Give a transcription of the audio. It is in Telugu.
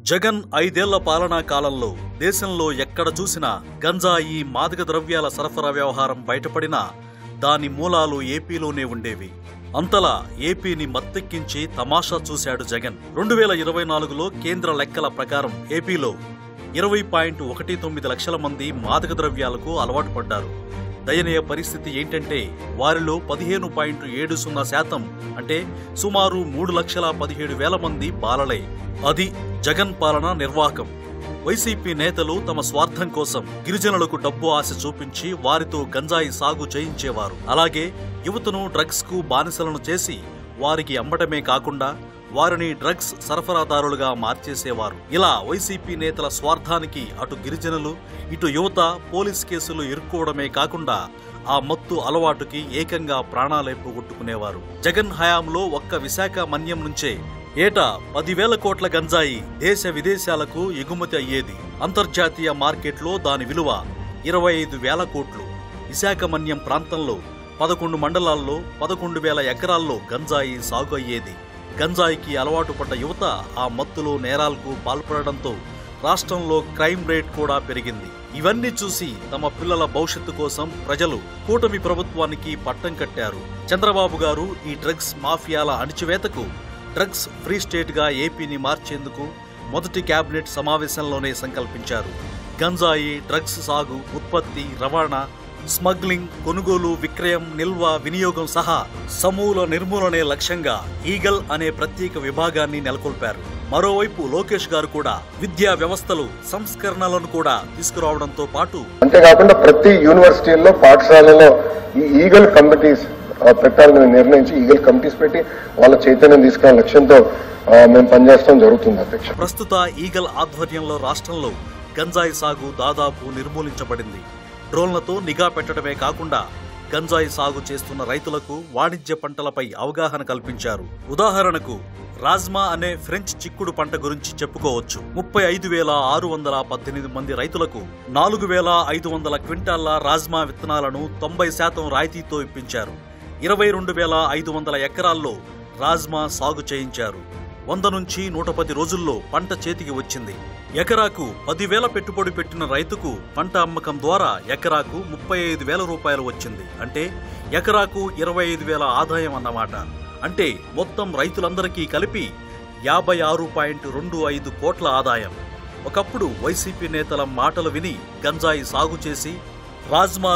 జగన్ 5 ఏళ్ల పాలనా కాలంలో దేశంలో ఎక్కడ చూసినా గంజాయి మాదక ద్రవ్యాల సరఫరా వ్యవహారం బయటపడినా దాని మూలాలు ఏపీలోనే ఉండేవి. అంతలా ఏపీని మత్తెక్కించి తమాషా చూశాడు జగన్. 2024లో కేంద్ర లెక్కల ప్రకారం ఏపీలో 20.19 లక్షల మంది మాదక ద్రవ్యాలకు అలవాటు పడ్డారు. దయనీయ పరిస్థితి ఏంటంటే వారిలో 15.70% అంటే సుమారు 3,17,000 మంది బాలలే. అది జగన్ పాలన నిర్వాహకం. వైసీపీ నేతలు తమ స్వార్థం కోసం గిరిజనులకు డబ్బు ఆశ చూపించి వారితో గంజాయి సాగు చేయించేవారు. అలాగే యువతను డ్రగ్స్ కు బానిసలను చేసి వారికి అమ్మటమే కాకుండా వారిని డ్రగ్స్ సరఫరాదారులుగా మార్చేసేవారు. ఇలా వైసీపీ నేతల స్వార్థానికి అటు గిరిజనులు ఇటు యువత పోలీస్ కేసులు ఇరుక్కోవడమే కాకుండా ఆ మత్తు అలవాటుకి ఏకంగా ప్రాణాలే పోగొట్టుకునేవారు. జగన్ హయాంలో ఒక్క విశాఖ మన్యం నుంచే ఏటా 10,000 కోట్ల గంజాయి దేశ విదేశాలకు ఎగుమతి అయ్యేది. అంతర్జాతీయ మార్కెట్లో దాని విలువ 25,000 కోట్లు. విశాఖ మన్యం ప్రాంతంలో 11 మండలాల్లో 11,000 ఎకరాల్లో గంజాయి సాగు అయ్యేది. గంజాయికి అలవాటు పడ్డ యువత ఆ మత్తులో నేరాలకు పాల్పడడంతో రాష్ట్రంలో క్రైమ్ రేట్ కూడా పెరిగింది. ఇవన్నీ చూసి తమ పిల్లల భవిష్యత్తు కోసం ప్రజలు కూటమి ప్రభుత్వానికి పట్టం కట్టారు. చంద్రబాబు గారు ఈ డ్రగ్స్ మాఫియాల అణిచివేతకు డ్రగ్స్ ఫ్రీ స్టేట్ గా ఏపీని మార్చేందుకు మొదటి కేబినెట్ సమావేశంలోనే సంకల్పించారు. గంజాయి డ్రగ్స్ సాగు, ఉత్పత్తి, రవాణా, స్మగ్లింగ్, కొనుగోలు, విక్రయం, నిల్వ, వినియోగం సహా సమూల నిర్మూలనే లక్ష్యంగా ఈగల్ అనే ప్రత్యేక విభాగాన్ని నెలకొల్పారు. మరోవైపు లోకేష్ గారు కూడా విద్యా వ్యవస్థలు సంస్కరణలను కూడా తీసుకురావడంతో పాటు అంతేకాకుండా ప్రతి యూనివర్సిటీల్లో పాఠశాలలో ఈ ఈగల్ కమిటీస్ పెట్టాలని నిర్ణయించి ఈగల్ కమిటీస్ పెట్టి వాళ్ళ చైతన్యం తీసుకునే లక్ష్యంతో మేము పనిచేస్తాం జరుగుతుంది అధ్యక్ష. ప్రస్తుత ఈగల్ ఆధ్వర్యంలో రాష్ట్రంలో గంజాయి సాగు దాదాపు నిర్మూలించబడింది. డ్రోన్లతో నిఘా పెట్టడమే కాకుండా గంజాయి సాగు చేస్తున్న రైతులకు వాణిజ్య పంటలపై అవగాహన కల్పించారు. ఉదాహరణకు రాజ్మా అనే ఫ్రెంచ్ చిక్కుడు పంట గురించి చెప్పుకోవచ్చు. 35,618 మంది రైతులకు 4,500 క్వింటాళ్ల రాజ్మా విత్తనాలను 90% రాయితీతో ఇప్పించారు. 22,500 ఎకరాల్లో రాజ్మా సాగు చేయించారు. 100 నుంచి 110 రోజుల్లో పంట చేతికి వచ్చింది. ఎకరాకు 10,000 పెట్టుబడి పెట్టిన రైతుకు పంట అమ్మకం ద్వారా ఎకరాకు 35,000 రూపాయలు వచ్చింది. అంటే ఎకరాకు 25,000 ఆదాయం అన్నమాట. అంటే మొత్తం రైతులందరికీ కలిపి 56.25 కోట్ల ఆదాయం. ఒకప్పుడు వైసీపీ నేతల మాటలు విని గంజాయి సాగు చేసి రాజ్మా